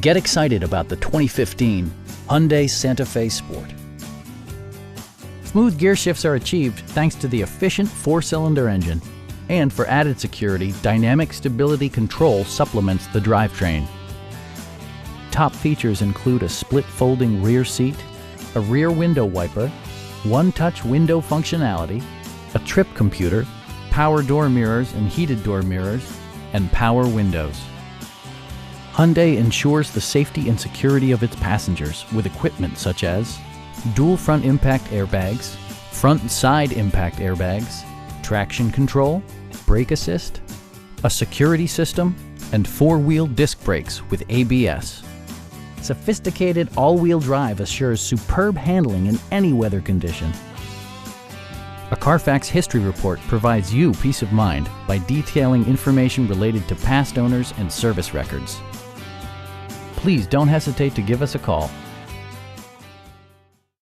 Get excited about the 2015 Hyundai Santa Fe Sport. Smooth gear shifts are achieved thanks to the efficient 4-cylinder engine. And for added security, dynamic stability control supplements the drivetrain. Top features include a split folding rear seat, a rear window wiper, one-touch window functionality, a trip computer, power door mirrors and heated door mirrors, and power windows. Hyundai ensures the safety and security of its passengers with equipment such as dual front impact airbags, front and side impact airbags, traction control, brake assist, a security system, and 4-wheel disc brakes with ABS. Sophisticated all-wheel drive assures superb handling in any weather condition. A Carfax history report provides you peace of mind by detailing information related to past owners and service records. Please don't hesitate to give us a call.